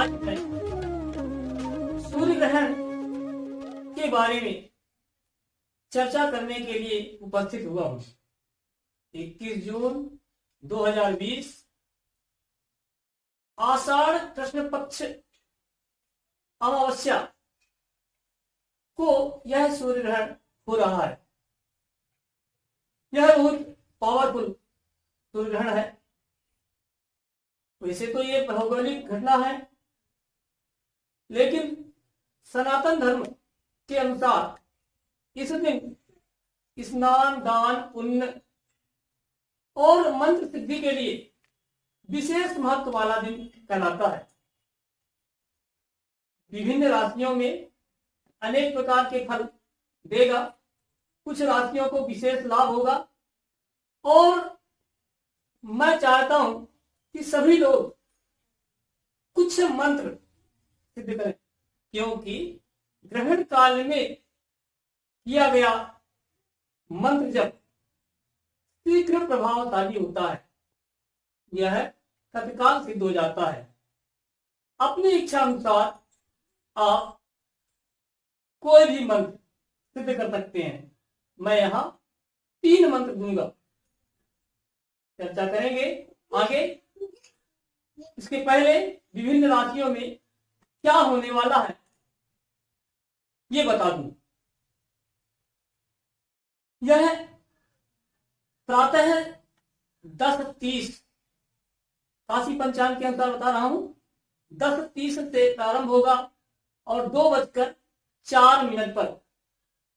आज मैं सूर्य ग्रहण के बारे में चर्चा करने के लिए उपस्थित हुआ हूं। 21 जून 2020 आषाढ़ कृष्ण पक्ष अमावस्या को यह सूर्य ग्रहण हो रहा है। यह बहुत पावरफुल सूर्य ग्रहण है। वैसे तो ये भौगोलिक घटना है, लेकिन सनातन धर्म के अनुसार इस दिन स्नान, दान, पुण्य और मंत्र सिद्धि के लिए विशेष महत्व वाला दिन कहलाता है। विभिन्न राशियों में अनेक प्रकार के फल देगा। कुछ राशियों को विशेष लाभ होगा और मैं चाहता हूं कि सभी लोग कुछ मंत्र सिद्ध करें, क्योंकि ग्रहण काल में किया गया मंत्र जब शीघ्र प्रभावशाली होता है, यह तत्काल सिद्ध हो जाता है। अपनी इच्छा अनुसार आप कोई भी मंत्र सिद्ध कर सकते हैं। मैं यहां 3 मंत्र दूंगा, चर्चा करेंगे आगे। इसके पहले विभिन्न राशियों में क्या होने वाला है ये बता दूं। यह प्रातः 10:30 काशी पंचांग के अनुसार बता रहा हूं, 10:30 से प्रारंभ होगा और 2:04 पर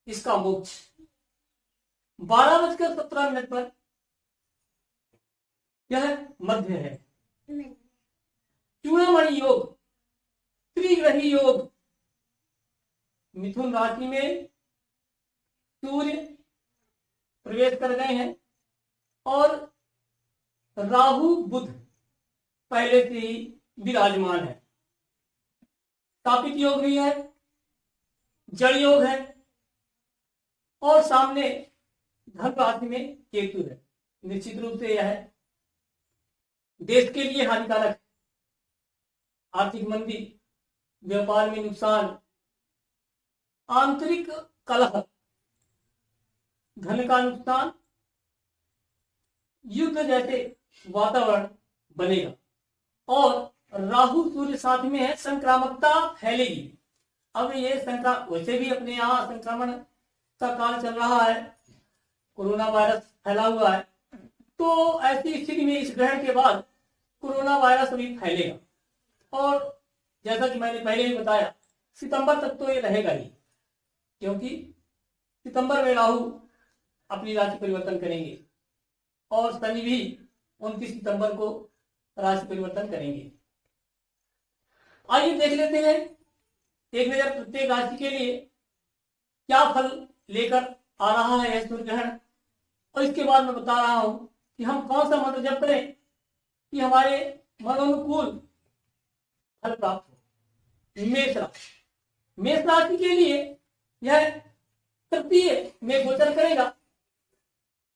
इसका मोक्ष, 12:17 पर यह मध्य है। चूड़ामणि योग, त्रिग्रही योग, मिथुन राशि में सूर्य प्रवेश कर गए हैं और राहु बुध पहले से ही विराजमान है। तापित योग भी है, जड़ योग है और सामने धन राशि में केतु है। निश्चित रूप से यह देश के लिए हानिकारक है। आर्थिक मंदी, व्यापार में नुकसान, आंतरिक कलह, धन का नुकसान, युद्ध जैसे वातावरण बनेगा। और राहु सूर्य साथ में है, संक्रामकता फैलेगी। अब ये वैसे भी अपने यहाँ संक्रमण का काल चल रहा है, कोरोना वायरस फैला हुआ है, तो ऐसी स्थिति में इस ग्रहण के बाद कोरोना वायरस भी फैलेगा। और जैसा कि मैंने पहले ही बताया, सितंबर तक तो ये रहेगा ही, क्योंकि सितंबर में राहु अपनी राशि परिवर्तन करेंगे और शनि भी 29 सितंबर को राशि परिवर्तन करेंगे। आइए देख लेते हैं एक नजर प्रत्येक राशि के लिए क्या फल लेकर आ रहा है यह सूर्य ग्रहण, और इसके बाद मैं बता रहा हूं कि हम कौन सा मंत्र जप करें कि हमारे मनोनुकूल फल प्राप्त हो। मेष राशि के लिए यह तृतीय में गोचर करेगा।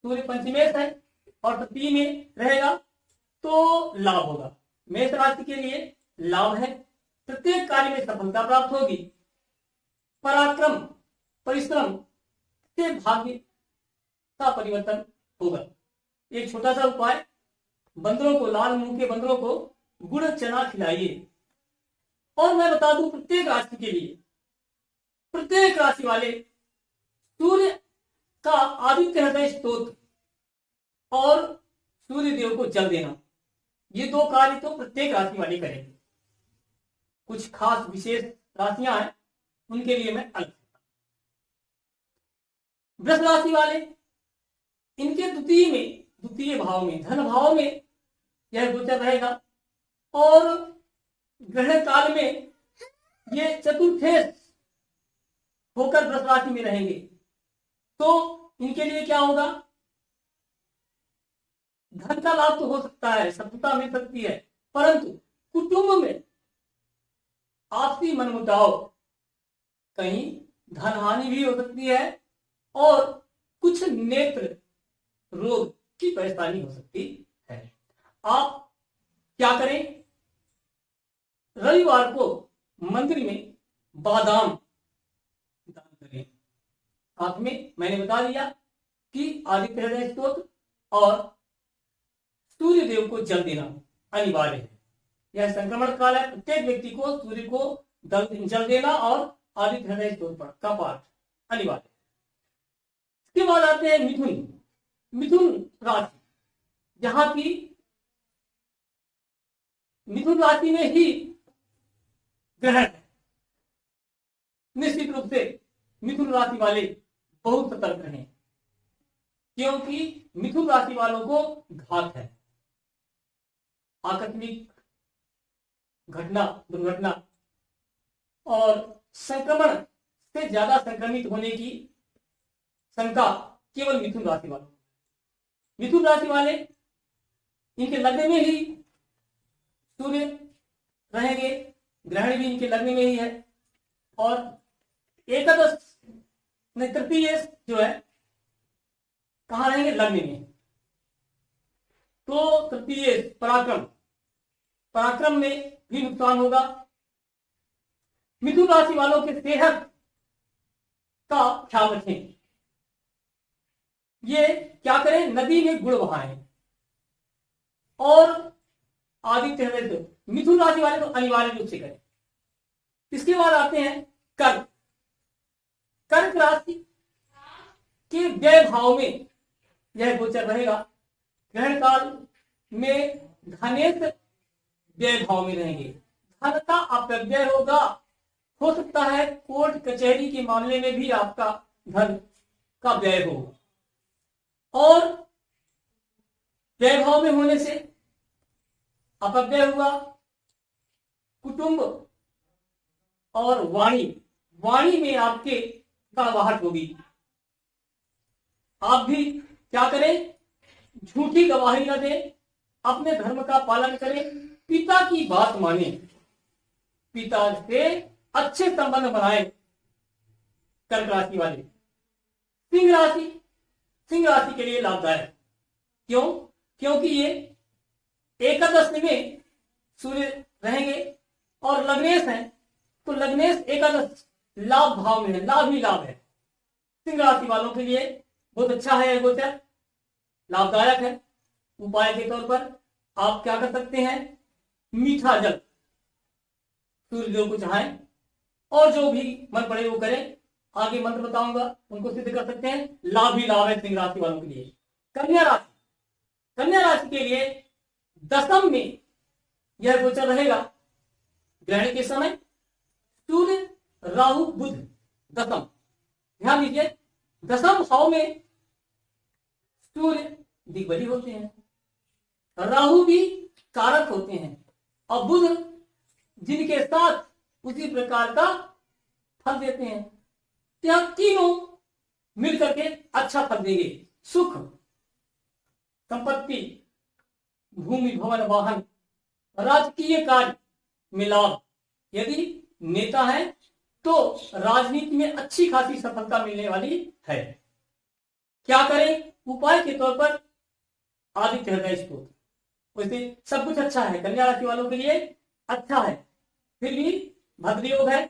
सूर्य पंचमेश है और तृतीय में रहेगा तो लाभ होगा। मेष राशि के लिए लाभ है, प्रत्येक कार्य में सफलता प्राप्त होगी। पराक्रम, परिश्रम से भाग्य का परिवर्तन होगा। एक छोटा सा उपाय, बंदरों को, लाल मुंह के बंदरों को गुड़ चना खिलाइए। और मैं बता दूं प्रत्येक राशि के लिए, प्रत्येक राशि वाले सूर्य का आदित्य हृदय स्तोत्र और सूर्य देव को जल देना, ये 2 कार्य तो प्रत्येक राशि वाले करेंगे। कुछ खास विशेष राशियां हैं, उनके लिए मैं अलग। वृष राशि वाले, इनके द्वितीय भाव में, धन भाव में यह गोचर रहेगा और ग्रहण काल में ये चतुर्थेश होकर वृष राशि में रहेंगे। तो इनके लिए क्या होगा, धन का लाभ तो हो सकता है, सफलता मिल सकती है, परंतु कुटुंब में आपसी मनमुटाव, कहीं धन हानि भी हो सकती है और कुछ नेत्र रोग की परेशानी हो सकती है। आप क्या करें, रविवार को मंदिर में बादाम दान करें। साथ में मैंने बता दिया कि आदित्य हृदय स्तोत्र और सूर्य देव को जल देना अनिवार्य है। यह संक्रमण काल है, प्रत्येक व्यक्ति को सूर्य को जल देना और आदित्य हृदय स्तोत्र का पाठ अनिवार्य है। इसके बाद आते हैं मिथुन राशि, जहां की मिथुन राशि में ही ग्रहण है। निश्चित रूप से मिथुन राशि वाले बहुत सतर्क रहें, क्योंकि मिथुन राशि वालों को घात है। आकस्मिक घटना, दुर्घटना और संक्रमण से ज्यादा संक्रमित होने की शंका केवल मिथुन राशि वालों। मिथुन राशि वाले, इनके लगने में ही सूर्य रहेंगे, ग्रहण भी इनके लगने में ही है, और एकादश तृतीय जो है कहां रहेंगे, लगने में। तो तृतीय पराक्रम में भी नुकसान होगा। मिथुन राशि वालों के सेहत का ख्याल रखें। ये क्या करें, नदी में गुड़ बहाएं। और आदित्य हृदय तो मिथुन राशि वाले तो अनिवार्य रूप से करें। इसके बाद आते हैं कर्क राशि के व्यय भाव में यह गोचर रहेगा। ग्रहण काल में धनेश व्यय भाव में रहेंगे, धन का अपव्यय होगा। हो सकता है कोर्ट कचहरी के मामले में भी आपका धन का व्यय हो, और व्यय भाव में होने से अपव्यय हुआ। कुटुंब और वाणी में आपके गड़बड़ाहट होगी। आप भी क्या करें, झूठी गवाही न दें, अपने धर्म का पालन करें, पिता की बात माने, पिता से अच्छे संबंध बनाए। कर्क राशि वाले। सिंह राशि के लिए लाभदायक, क्यों? क्योंकि ये एकादश में सूर्य रहेंगे और लग्नेश है, तो लग्नेश एकादश लाभ भाव में है, लाभ ही लाभ है। सिंह राशि वालों के लिए बहुत अच्छा है, गोचर लाभदायक है। उपाय के तौर पर आप क्या कर सकते हैं, मीठा जल सूर्यदेव को चढ़ाएं, और जो भी मन पड़े वो करें। आगे मंत्र बताऊंगा, उनको सिद्ध कर सकते हैं। लाभ ही लाभ है सिंह राशि वालों के लिए। कन्या राशि के लिए दशम में यह गोचर रहेगा। ग्रहण के समय सूर्य राहु बुध दशम, ध्यान दीजिए, दशम भाव में सूर्य दिग्बली होते हैं, राहु भी कारक होते हैं, और बुध जिनके साथ उसी प्रकार का फल देते हैं। यह तीनों मिलकर के अच्छा फल देंगे। सुख, संपत्ति, भूमि, भवन, वाहन, राजकीय कार्य में लाभ। यदि नेता है तो राजनीति में अच्छी खासी सफलता मिलने वाली है। क्या करें? उपाय के तौर पर आदित्य हृदय स्तोत्र। वैसे सब कुछ अच्छा है, कन्या राशि वालों के लिए अच्छा है, फिर भी भद्र योग है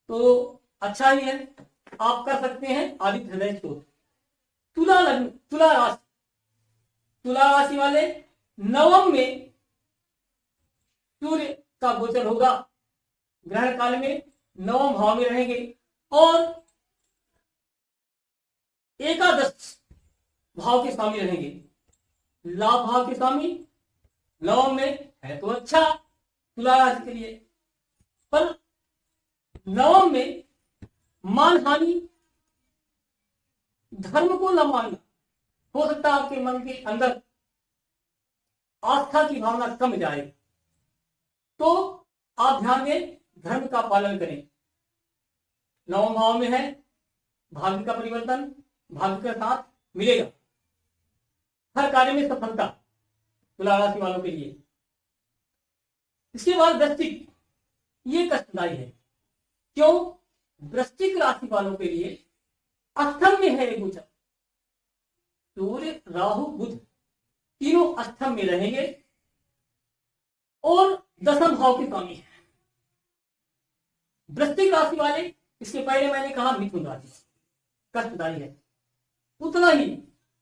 तो अच्छा ही है, आप कर सकते हैं आदित्य हृदय स्तोत्र। तुला राशि वाले, नवम में सूर्य का गोचर होगा। ग्रहण काल में नवम भाव में रहेंगे, और एकादश भाव के स्वामी रहेंगे। लाभ भाव के स्वामी नवम में है तो अच्छा तुला राशि के लिए, पर नवम में मानहानि, धर्म को न मानना, हो सकता है आपके मन के अंदर आस्था की भावना कम जाए, तो आप ध्यान दें, धर्म का पालन करें। नवम भाव में है, भाग्य का परिवर्तन, भाग्य का साथ मिलेगा, हर कार्य में सफलता तुला राशि वालों के लिए। इसके बाद वृश्चिक, ये कष्टदायी है। क्यों? वृश्चिक राशि वालों के लिए अष्टम में है एक गोचर। सूर्य राहु बुध तीनों अष्टम में रहेंगे और दशम भाव के स्वामी है। वृश्चिक राशि वाले, इसके पहले मैंने कहा मिथुन राशि कष्टदायी है, उतना ही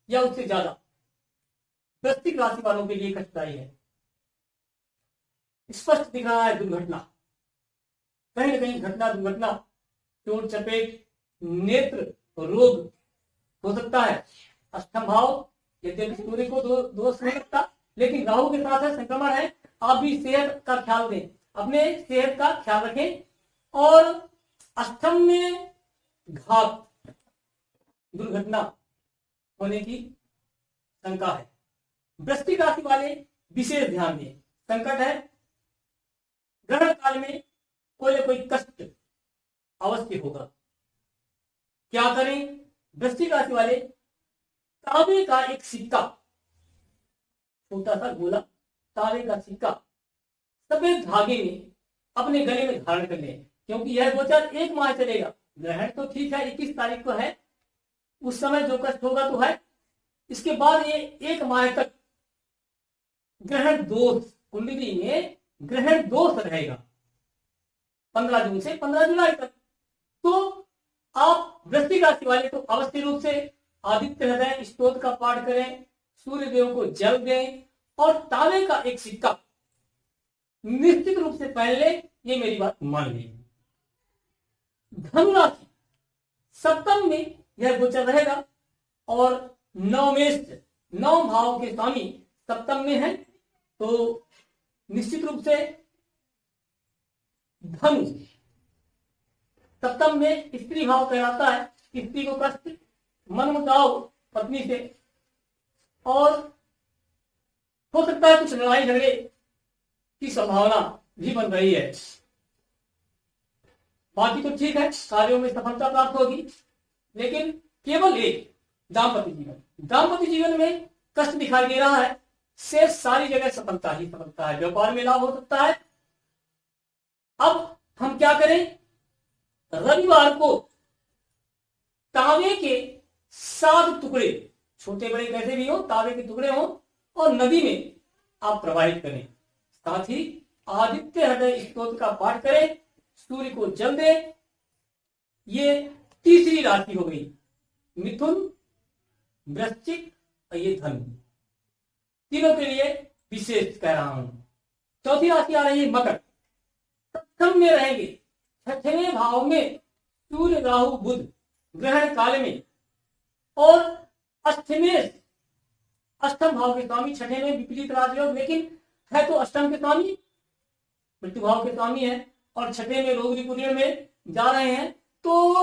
या उससे ज्यादा वृश्चिक राशि वालों के लिए कष्टदायी है। स्पष्ट दिख रहा है दुर्घटना, कहीं ना कहीं घटना दुर्घटना, चोट चपेट, नेत्र रोग हो सकता है। अष्टम भाव यद्यपि सूर्य को दोष हो सकता, लेकिन राहु के साथ है, संक्रमण है। आप भी सेहत का ख्याल दें, अपने सेहत का ख्याल रखें। और अष्टम में घात दुर्घटना होने की शंका है। वृश्चिक राशि वाले विशेष ध्यान दें, संकट है, ग्रहण काल में कोई ना कोई कष्ट अवश्य होगा। क्या करें? वृश्चिक राशि वाले तांबे का एक सिक्का, छोटा सा गोला तांबे का सिक्का सफेद धागे में अपने गले में धारण कर लें, क्योंकि यह गोचर 1 माह चलेगा। ग्रहण तो ठीक है 21 तारीख को है, उस समय जो कष्ट होगा तो है, इसके बाद ये 1 माह तक ग्रहण दोष, कुंडली में ग्रहण दोष रहेगा 15 जून से 15 जुलाई तक। तो आप वृश्चिक राशि वाले तो अवश्य रूप से आदित्य हृदय स्तोत्र का पाठ करें, सूर्य देव को जल दें और तांबे का एक सिक्का निश्चित रूप से पहन ले, ये मेरी बात मान ली। धनु राशि सप्तम में यह गोचर रहेगा और नौ भाव के स्वामी सप्तम में है, तो निश्चित रूप से धनु सप्तम में स्त्री भाव कहलाता है। स्त्री को कष्ट, मनमुटाव पत्नी से, और हो सकता है कुछ लड़ाई झगड़े की संभावना भी बन रही है। बाकी तो ठीक है, कार्यों में सफलता प्राप्त होगी, लेकिन केवल एक दाम्पत्य जीवन में कष्ट दिखाई दे रहा है। शेष सारी जगह सफलता ही सफलता है, व्यापार में लाभ हो सकता है। अब हम क्या करें? रविवार को तांबे के 7 टुकड़े, छोटे बड़े कैसे भी हो, तांबे के टुकड़े हो, और नदी में आप प्रवाहित करें। साथ ही आदित्य हृदय स्तोत्र का पाठ करें, सूर्य को जल दें। ये तीसरी राशि हो गई, मिथुन, वृश्चिक और ये धनु, तीनों के लिए विशेष कह रहा हूं। चौथी राशि आ रही है मकर। सप्तम में रहेंगे, 6वें भाव में सूर्य राहु बुध ग्रहण काल में, और अष्टम भाव के स्वामी, 6वें में विपरीत राजयोग, लेकिन है तो अष्टम के स्वामी, मृत्यु भाव के स्वामी है, और 6वें में रोग विपुर्य में जा रहे हैं। तो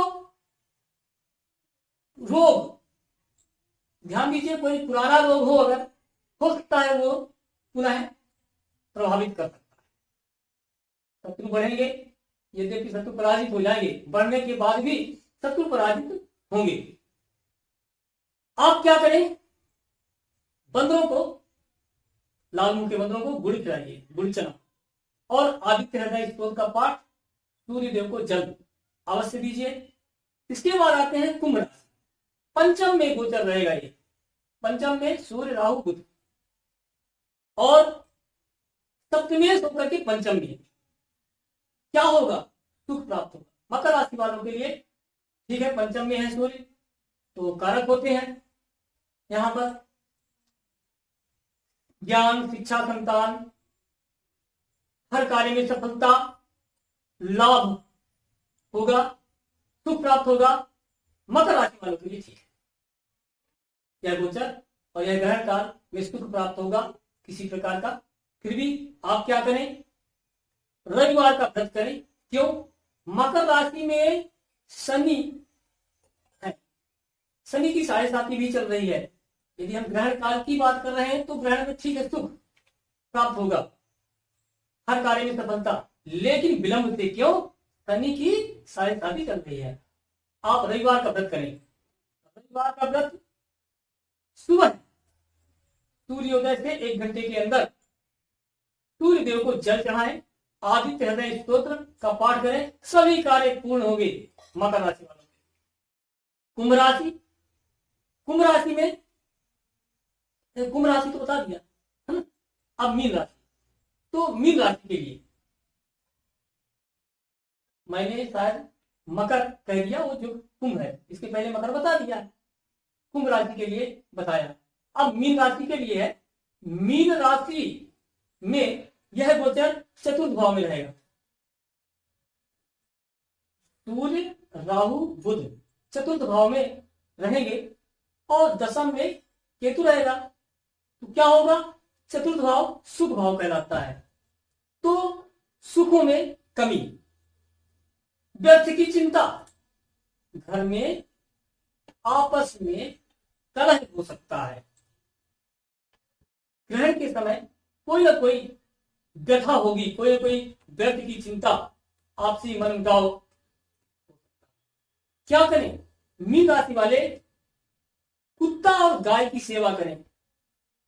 रोग ध्यान दीजिए, कोई पुराना रोग हो अगर, हो सकता है वो पुनः प्रभावित कर सकता है। शत्रु बढ़ेंगे, यद्यपि शत्रु पराजित हो जाएंगे, बढ़ने के बाद भी शत्रु पराजित होंगे। आप क्या करें? बंदरों को, लाल मुंह के बंदरों को गुड़ खिलाइए, गुड़ चना, और आदित्य हृदय स्तोत्र का पाठ, सूर्य देव को जल अवश्य दीजिए। इसके बाद आते हैं कुंभ राशि। पंचम में गोचर रहेगा ये, पंचम में सूर्य राहु बुध, और सप्तमेश होकर के पंचम में क्या होगा? सुख प्राप्त होगा। मकर राशि वालों के लिए ठीक है, पंचम में है सूर्य, तो कारक होते हैं यहां पर ज्ञान, शिक्षा, संतान, हर कार्य में सफलता, लाभ होगा, सुख प्राप्त होगा। मकर राशि वालों के लिए ठीक है यह गोचर, और यह ग्रहण काल में सुख प्राप्त होगा किसी प्रकार का। फिर भी आप क्या करें? रविवार का व्रत करें। क्यों? मकर राशि में शनि है, शनि की 7.5 भी चल रही है। यदि हम ग्रहण काल की बात कर रहे हैं तो ग्रहण में ठीक है, सुख प्राप्त होगा, हर कार्य में सफलता, लेकिन विलंब से। क्यों? शनि की 7.5 चल रही है। आप रविवार का व्रत करें। रविवार का व्रत सुबह सूर्योदय से 1 घंटे के अंदर सूर्य देव को जल चढ़ाएं, आदित्य हृदय स्तोत्र का पाठ करें, सभी कार्य पूर्ण होंगे मकर राशि वालों के। कुंभ राशि, कुंभ राशि में, कुंभ राशि तो बता दिया है ना। अब मीन राशि, तो मीन राशि के लिए मैंने शायद मकर कह दिया, वो जो कुंभ है, इसके पहले मकर बता दिया, कुंभ राशि के लिए बताया। अब मीन राशि के लिए है। मीन राशि में यह गोचर चतुर्थ भाव में रहेगा। सूर्य, राहु, बुध चतुर्थ भाव में रहेंगे और दशम में केतु रहेगा। तो क्या होगा? चतुर्थ भाव सुख भाव कहलाता है। तो सुखों में कमी, व्यर्थ की चिंता, घर में आपस में कलह हो सकता है। ग्रहण के समय कोई ना कोई व्यथा होगी, कोई ना कोई व्यर्थ की चिंता, आपसी मनमुटाव। क्या करें? मीन राशि वाले कुत्ता और गाय की सेवा करें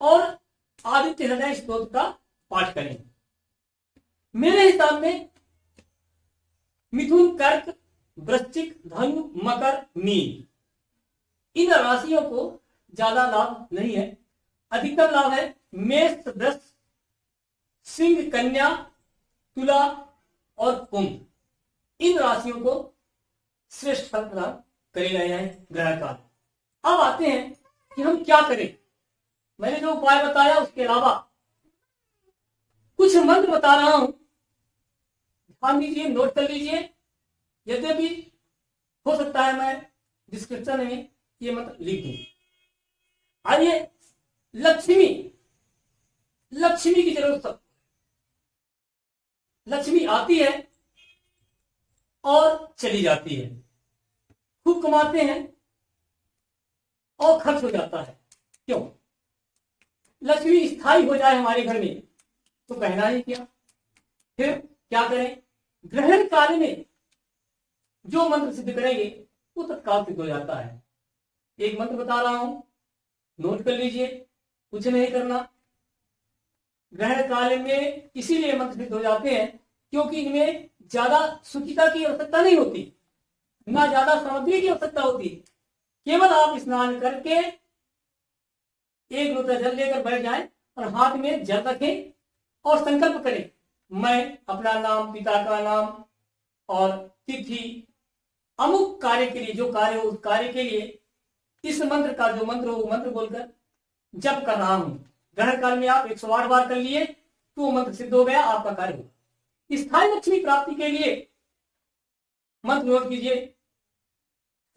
और आदित्य हृदय स्तोत्र का पाठ करें। मेरे हिसाब में मिथुन, कर्क, वृश्चिक, धनु, मकर, मीन इन राशियों को ज्यादा लाभ नहीं है। अधिकतम लाभ है मेष, वृष, सिंह, कन्या, तुला और कुंभ। इन राशियों को श्रेष्ठ फल प्रदान कर रहे हैं ग्रहण काल। अब आते हैं कि हम क्या करें। मैंने जो उपाय बताया उसके अलावा कुछ मंत्र बता रहा हूं, ध्यान दीजिए, नोट कर लीजिए। यद्यपि हो सकता है मैं डिस्क्रिप्शन में ये मंत्र लिख दूं। आइए, लक्ष्मी, लक्ष्मी की जरूरत सब। लक्ष्मी आती है और चली जाती है, खूब कमाते हैं और खर्च हो जाता है। क्यों? लक्ष्मी स्थायी हो जाए हमारे घर में तो कहना ही क्या। फिर क्या करें? ग्रहण काल में जो मंत्र सिद्ध करेंगे वो तत्काल सिद्ध हो जाता है। एक मंत्र बता रहा हूं, नोट कर लीजिए, कुछ नहीं करना। ग्रहण काल में इसीलिए मंत्र सिद्ध हो जाते हैं क्योंकि इनमें ज्यादा शुचिता की आवश्यकता नहीं होती, ना ज्यादा सामग्री की आवश्यकता होती। केवल आप स्नान करके एक लोटा जल लेकर बैठ जाएं और हाथ में जल रखें और संकल्प करें, मैं अपना नाम, पिता का नाम और तिथि, अमुक कार्य के लिए जो कार्य हो उस कार्य के लिए इस मंत्र का जो मंत्र हो वो मंत्र बोलकर जप कर रहा हूं। ग्रहण काल में आप 108 बार कर लिए तो वो मंत्र सिद्ध हो गया, आपका कार्य होगा। स्थायी लक्ष्मी प्राप्ति के लिए मंत्र नोट कीजिए।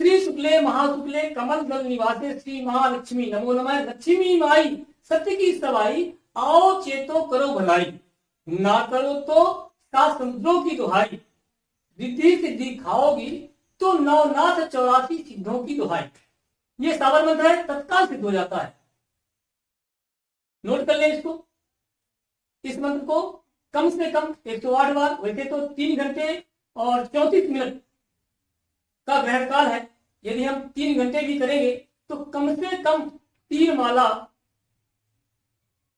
श्री शुक्ले महाशुक्ले कमल दल निवासे श्री महालक्ष्मी नमो नमः। लक्ष्मी माई सत्य की सवाई, आओ चेतो करो भलाई, ना करो तो सात समुद्रों की दुहाई, रिद्धि सिद्धि खाओगी तो नवनाथ 84 सिद्धों की दुहाई। ये सावर मंत्र है, तत्काल सिद्ध हो जाता है। नोट कर लें इसको। इस मंत्र को कम से कम 108 बार, वैसे तो 3 घंटे और 34 मिनट का ग्रहण काल है। यदि हम 3 घंटे भी करेंगे तो कम से कम 3 माला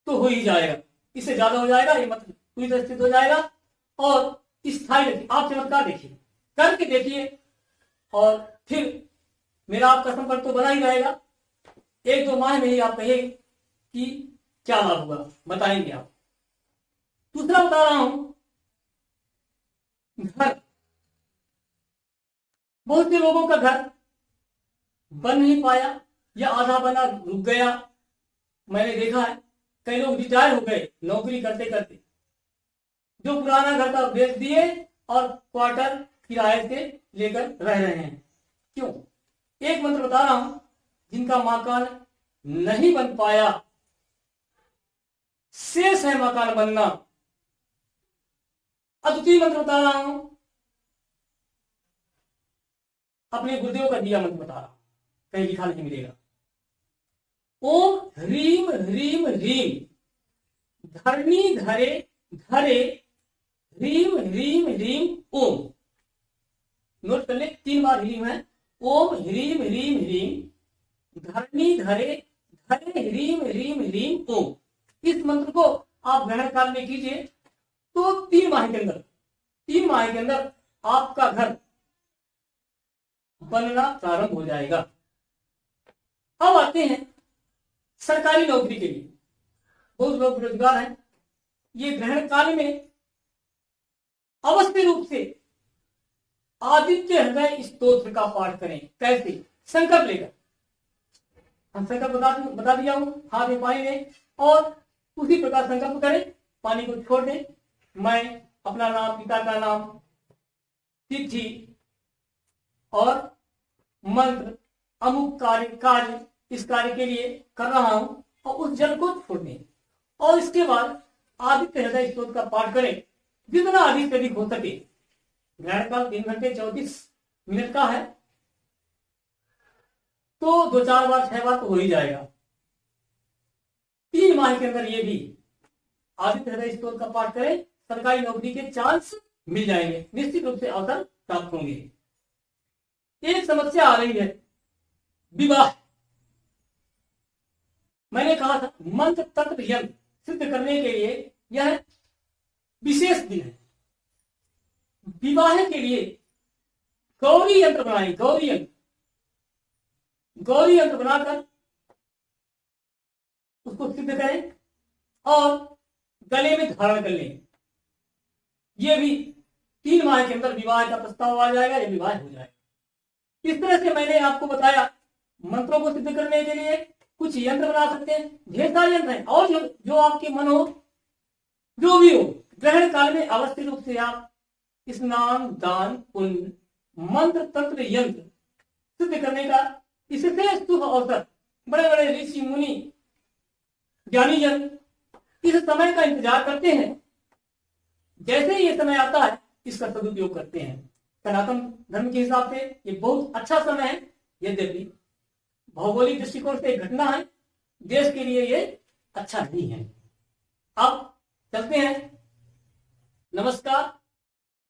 तो हो ही जाएगा। इससे ज्यादा हो जाएगा ये मंत्र पूरी तरह सिद्ध हो जाएगा। और स्थायी आप चमत्कार देखिए, करके देखिए और फिर मेरा आपका संपर्क तो बना ही रहेगा। 1-2 माह में ही आप कहिए कि क्या लाभ हुआ, बताएंगे आप। दूसरा बता रहा हूं, घर। बहुत से लोगों का घर बन नहीं पाया या आधा बना रुक गया। मैंने देखा है कई लोग रिटायर हो गए नौकरी करते करते, जो पुराना घर था बेच दिए और क्वार्टर किराए से लेकर रह रहे हैं। क्यों? एक मंत्र बता रहा हूं, जिनका मकान नहीं बन पाया, शेष है मकान बनना। अद्वितीय मंत्र बता रहा हूं, अपने गुरुदेव का दिया मंत्र बता रहा हूं, कहीं लिखा नहीं मिलेगा। ओम ह्रीम ह्रीम ह्रीम धरणी धरे धरे ह्रीम ह्रीम ह्रीम ओम। नोट कर ले, 3 बार ह्रीम है। ओम ह्रीम ह्रीम ह्रीम धरणी धरे धरे ह्रीम ह्रीम ह्रीम ओम। इस मंत्र को आप ग्रहण काल में कीजिए तो 3 माह के अंदर आपका घर बनना प्रारंभ हो जाएगा। अब आते हैं सरकारी नौकरी के लिए। बहुत लोग बेरोजगार हैं। ये ग्रहण काल में अवश्य रूप से आदित्य हृदय स्तोत्र का पाठ करें। कैसे? संकल्प लेकर। हम संकल्प बता दिया हूं, हाथ में पानी लें और उसी प्रकार संकल्प करें, पानी को छोड़ दें। मैं अपना नाम, पिता का नाम, तिथि और मंत्र, अमुक कार्य इस कार्य के लिए कर रहा हूं और उस जल को छोड़ दें। और इसके बाद आदित्य हृदय स्तोत्र का पाठ करें, जितना अधिक से अधिक हो सके। ग्रहण काल 3 घंटे 34 मिनट का है, तो 2-4 बार 6 बार तो हो ही जाएगा। 3 माह के अंदर ये भी आदित्य हृदय स्तोत्र का पाठ करें, सरकारी नौकरी के चांस मिल जाएंगे, निश्चित रूप से अवसर प्राप्त होंगे। एक समस्या आ रही है, विवाह। मैंने कहा था मंत्र तंत्र यंत्र सिद्ध करने के लिए यह विशेष दिन है। विवाह के लिए गौरी यंत्र बनाएं, गौरी यंत्र बनाकर उसको सिद्ध करें और गले में धारण कर लें। यह भी 3 माह के अंदर विवाह का प्रस्ताव आ जाएगा, यह विवाह हो जाएगा। इस तरह से मैंने आपको बताया मंत्रों को सिद्ध करने के लिए कुछ यंत्र बना सकते हैं, ढेर सारे यंत्र हैं। और जो आपके मन हो, जो भी हो, ग्रहण काल में अवश्य रूप से आप स्नान, दान, पुण्य, मंत्र तंत्र यंत्र सिद्ध करने का इससे शुभ अवसर बड़े बड़े ऋषि मुनि ज्ञानी जन इस समय का इंतजार करते हैं। जैसे ही ये समय आता है इसका सदुपयोग करते हैं। सनातन धर्म के हिसाब से ये बहुत अच्छा समय है। यद्यपि भौगोलिक दृष्टिकोण से एक घटना है, देश के लिए ये अच्छा नहीं है। अब चलते हैं